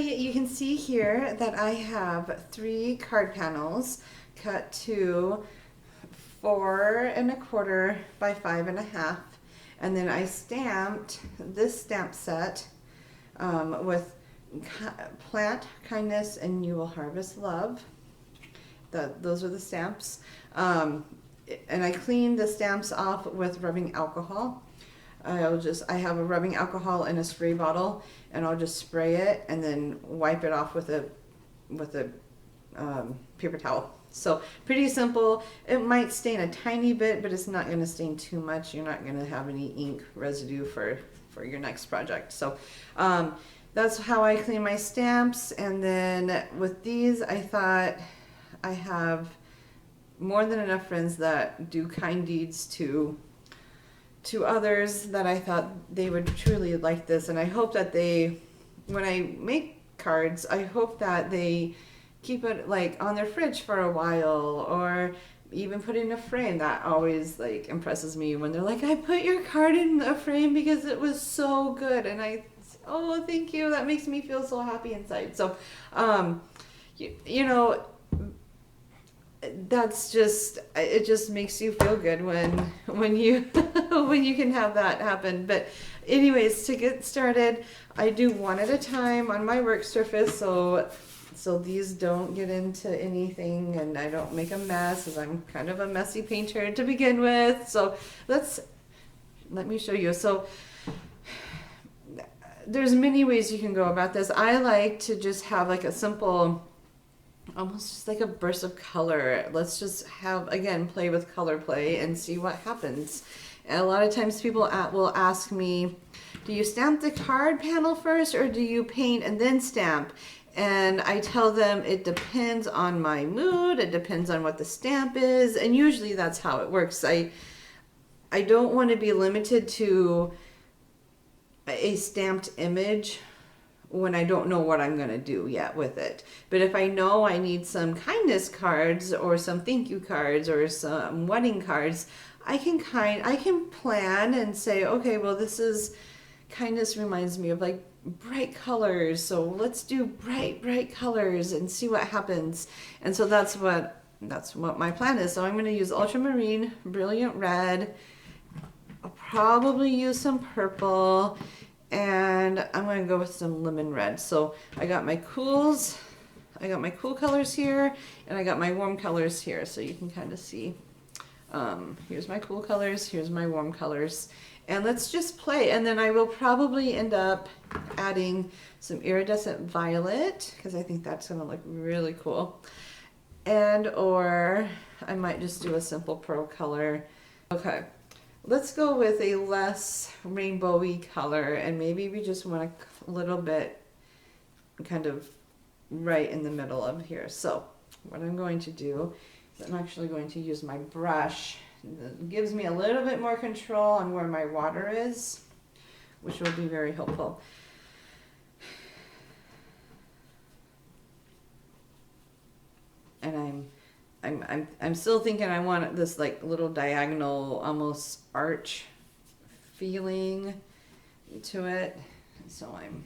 you can see here that I have 3 card panels cut to 4¼ by 5½, and then I stamped this stamp set with plant kindness and you will harvest love. Those are the stamps, and I cleaned the stamps off with rubbing alcohol. I have a rubbing alcohol in a spray bottle, and I'll just spray it and then wipe it off with a paper towel. So pretty simple. It might stain a tiny bit, but it's not going to stain too much. You're not going to have any ink residue for your next project. So that's how I clean my stamps. And then with these, I thought I have more than enough friends that do kind deeds to others that I thought they would truly like this. And I hope that when I make cards, I hope that they keep it like on their fridge for a while, or even put in a frame. That always like impresses me when they're like, I put your card in a frame because it was so good. And oh, thank you. That makes me feel so happy inside. So, you know, it just makes you feel good when you when you can have that happen. But anyways, to get started, I do one at a time on my work surface, so these don't get into anything and I don't make a mess, as I'm kind of a messy painter to begin with. So let me show you. So there's many ways you can go about this. I like to just have like a simple, almost just like a burst of color. Let's just have, again, play with color play and see what happens. And a lot of times people will ask me, do you stamp the card panel first or do you paint and then stamp? And I tell them it depends on my mood, it depends on what the stamp is, and usually that's how it works. I don't want to be limited to a stamped image when I don't know what I'm going to do yet with it. But if I know I need some kindness cards or some thank you cards or some wedding cards, I can plan and say, okay, well, kindness reminds me of like bright colors, so let's do bright colors and see what happens. And so that's what my plan is. So I'm going to use ultramarine, brilliant red. I'll probably use some purple, and I'm going to go with some lemon red. So I got my cool colors here, and I got my warm colors here, so you can kind of see. Here's my cool colors, here's my warm colors. And let's just play, and then I will probably end up adding some iridescent violet, because I think that's going to look really cool. Or I might just do a simple pearl color. Okay, let's go with a less rainbowy color, and maybe we just want a little bit kind of right in the middle of here. So what I'm going to do is I'm actually going to use my brush. It gives me a little bit more control on where my water is, which will be very helpful. And I'm still thinking I want this like little diagonal, almost arch feeling to it. So I'm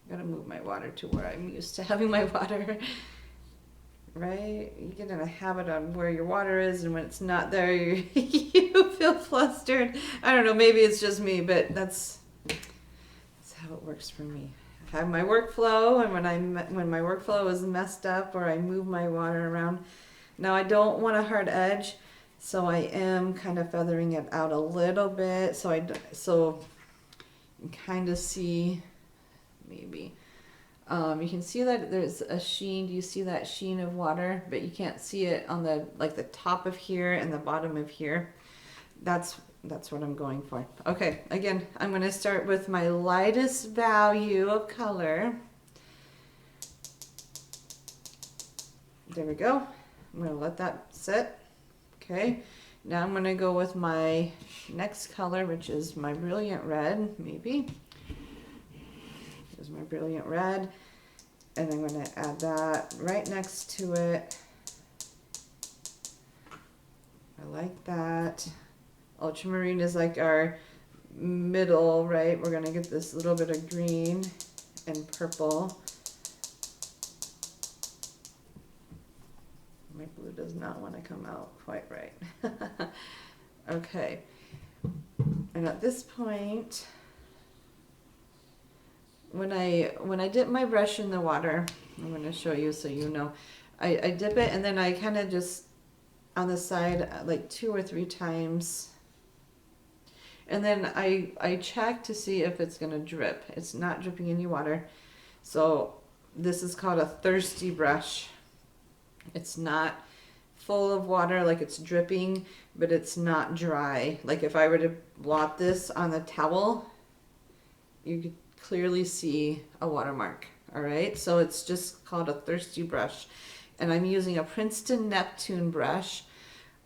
gonna move my water to where I'm used to having my water. Right? You get in a habit on where your water is, and when it's not there, you feel flustered. I don't know, maybe it's just me, but that's how it works for me. I have my workflow, and when my workflow is messed up or I move my water around. Now I don't want a hard edge, so I am kind of feathering it out a little bit, so you can kind of see maybe. You can see that there's a sheen. Do you see that sheen of water? But you can't see it on the top of here and the bottom of here. That's what I'm going for. Okay, again, I'm going to start with my lightest value of color. There we go. I'm going to let that sit. Okay, now I'm going to go with my next color, which is my brilliant red, maybe. Here's my brilliant red. And I'm going to add that right next to it. I like that. Ultramarine is like our middle, right? We're going to get this little bit of green and purple. My blue does not want to come out quite right. Okay. And at this point, when I dip my brush in the water, I'm going to show you so you know. I dip it and then I kind of just on the side like 2 or 3 times. And then I check to see if it's going to drip. It's not dripping any water. So this is called a thirsty brush. It's not full of water like it's dripping, but it's not dry. Like if I were to blot this on the towel, you could clearly see a watermark. All right, so it's just called a thirsty brush. And I'm using a Princeton Neptune brush,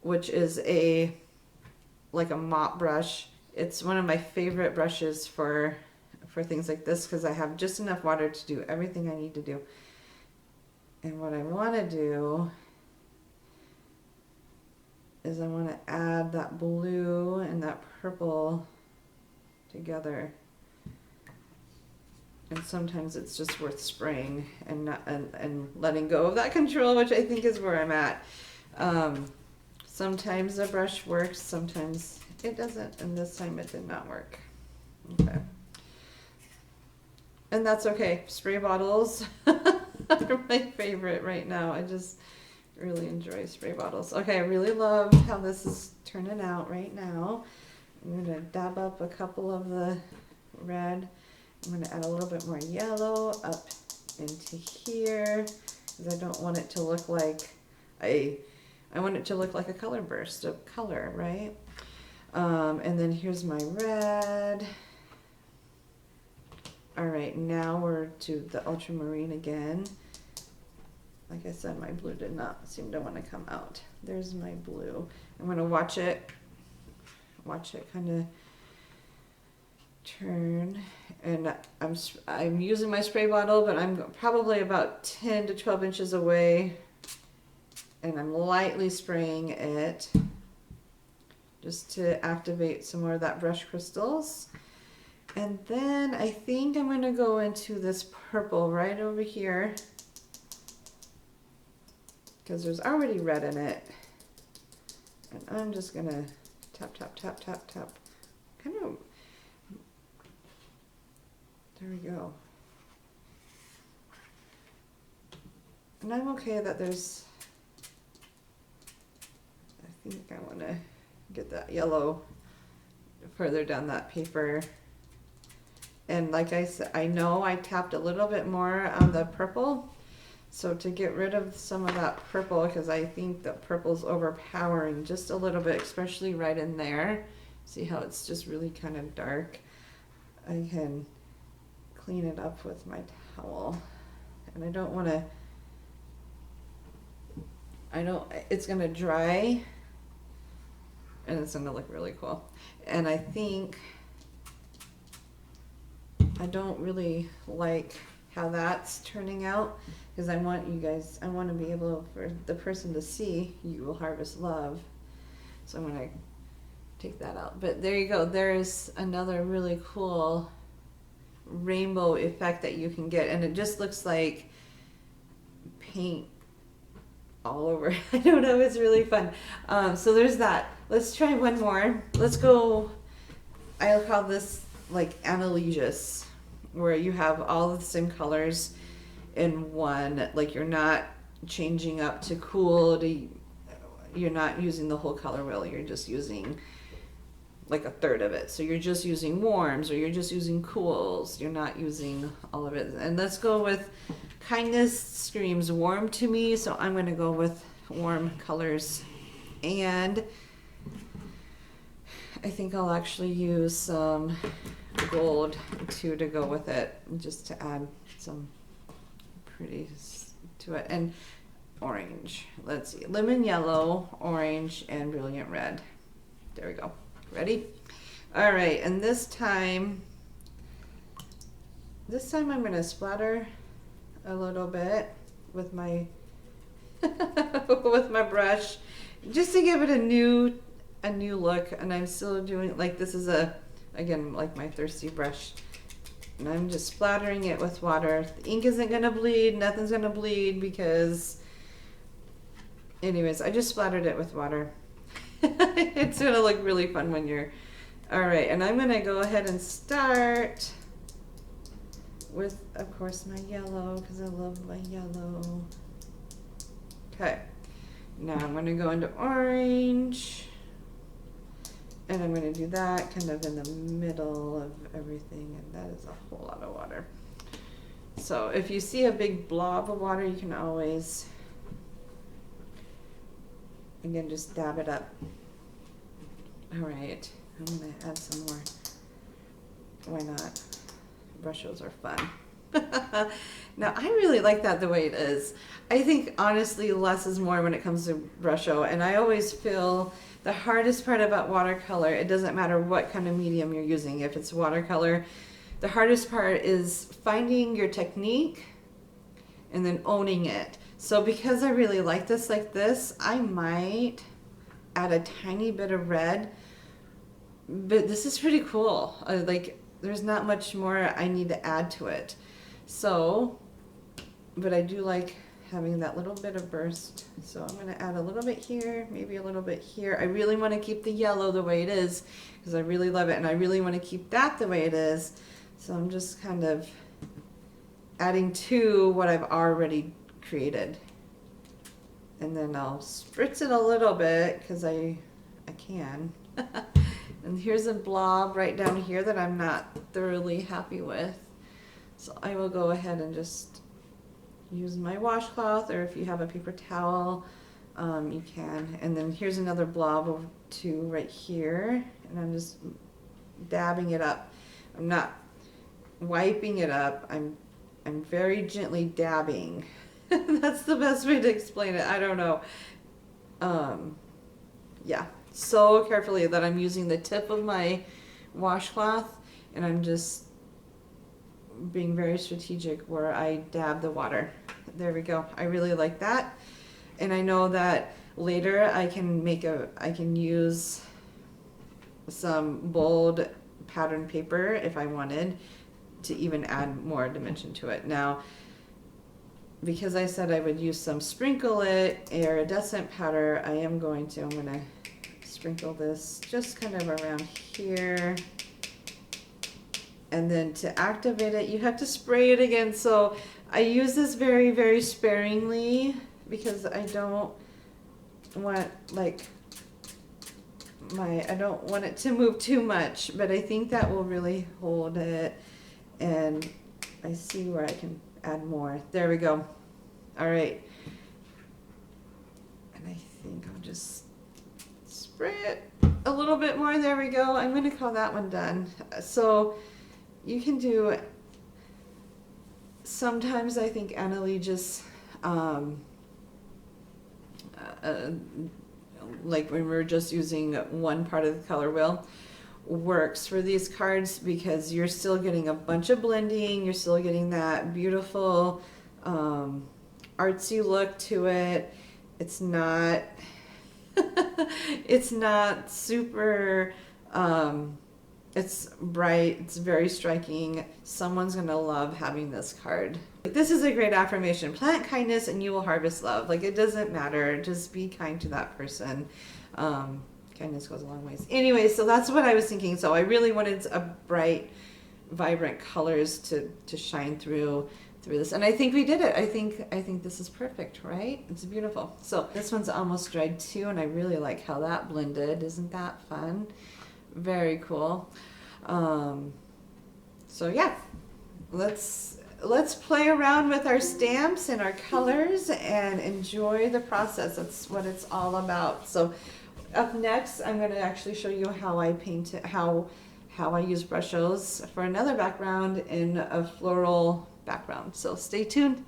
which is like a mop brush. It's one of my favorite brushes for things like this because I have just enough water to do everything I need to do. And what I want to do is I want to add that blue and that purple together. And sometimes it's just worth spraying and not and letting go of that control, which I think is where I'm at. Sometimes the brush works, sometimes it doesn't, and this time it did not work. Okay. And that's okay. Spray bottles are my favorite right now. I just really enjoy spray bottles. Okay, I really love how this is turning out right now. I'm going to dab up a couple of the red. I'm going to add a little bit more yellow up into here because I don't want it to look like I want it to look like a color burst of color, right? And then here's my red. All right, now we're to the ultramarine again. Like I said, my blue did not seem to want to come out. There's my blue. I'm going to watch it kind of turn. And I'm using my spray bottle, but I'm probably about 10 to 12 inches away. And I'm lightly spraying it just to activate some more of that brush crystals. And then I think I'm going to go into this purple right over here because there's already red in it. And I'm just going to tap, tap, tap, tap, tap. Kind of, there we go. And I'm okay that there's, I think I want to get that yellow further down that paper. And like I said, I know I tapped a little bit more on the purple. So to get rid of some of that purple, because I think the purple's overpowering just a little bit, especially right in there. See how it's just really kind of dark? I can clean it up with my towel. And I don't want to, it's going to dry and it's going to look really cool. And I think I don't really like how that's turning out because I want you guys, I want to be able for the person to see you will harvest love. So I'm going to take that out. But there you go. There's another really cool rainbow effect that you can get. And it just looks like paint all over. I don't know. It's really fun. So there's that. Let's try one more. Let's go. I'll call this like Analesius, where you have all the same colors in one. Like you're not changing up to cool to, you're not using the whole color wheel. You're just using like a third of it. So you're just using warms or you're just using cools. You're not using all of it. And let's go with kindness screams warm to me. So I'm going to go with warm colors. And I think I'll actually use some gold too to go with it, just to add some pretty to it. And orange. Let's see. Lemon yellow, orange, and brilliant red. There we go. Ready? All right. And this time I'm going to splatter a little bit with my with my brush, just to give it a new look. And I'm still doing like this is again like my thirsty brush. And I'm just splattering it with water. The ink isn't gonna bleed, nothing's gonna bleed because, anyways, I just splattered it with water. It's gonna look really fun when you're, all right, and I'm gonna go ahead and start with, of course, my yellow, because I love my yellow. Okay, now I'm gonna go into orange, and I'm gonna do that kind of in the middle of everything, and that is a whole lot of water. So if you see a big blob of water, you can always, again, just dab it up. All right, I'm gonna add some more. Why not? Brushos are fun. Now, I really like that the way it is. I think, honestly, less is more when it comes to Brusho, and I always feel the hardest part about watercolor, it doesn't matter what kind of medium you're using, if it's watercolor, the hardest part is finding your technique and then owning it. So because I really like this like this, I might add a tiny bit of red, but this is pretty cool. Like, there's not much more I need to add to it. So, but I do like having that little bit of burst. So I'm gonna add a little bit here, maybe a little bit here. I really wanna keep the yellow the way it is because I really love it, and I really wanna keep that the way it is. So I'm just kind of adding to what I've already created. And then I'll spritz it a little bit because I can. And here's a blob right down here that I'm not thoroughly happy with. So I will go ahead and just use my washcloth, or if you have a paper towel, you can. And then here's another blob of two right here, and I'm just dabbing it up. I'm not wiping it up. I'm very gently dabbing. That's the best way to explain it. I don't know. Yeah, so carefully that I'm using the tip of my washcloth, and I'm just being very strategic where I dab the water. There we go. I really like that. And I know that later I can use some bold pattern paper if I wanted to even add more dimension to it. Now, because I said I would use some sprinkle it iridescent powder, I'm gonna sprinkle this just kind of around here. And then to activate it, you have to spray it again. So I use this very, very sparingly because I don't want I don't want it to move too much, but I think that will really hold it. And I see where I can add more. There we go. All right. And I think I'll just spray it a little bit more. There we go. I'm going to call that one done. So you can do, sometimes I think Annalie just, like when we're just using one part of the color wheel, works for these cards because you're still getting a bunch of blending, you're still getting that beautiful artsy look to it. It's not it's not super it's bright, it's very striking. Someone's gonna love having this card. This is a great affirmation. Plant kindness and you will harvest love. Like, it doesn't matter, just be kind to that person. Kindness goes a long ways. Anyway, so that's what I was thinking. So I really wanted a bright, vibrant colors to shine through this, and I think we did it. I think this is perfect, right? It's beautiful. So this one's almost dried too, and I really like how that blended. Isn't that fun? Very cool. So yeah, let's play around with our stamps and our colors and enjoy the process. That's what it's all about. So up next, I'm going to actually show you how I paint it, how I use Brushos for another background in a floral background. So stay tuned.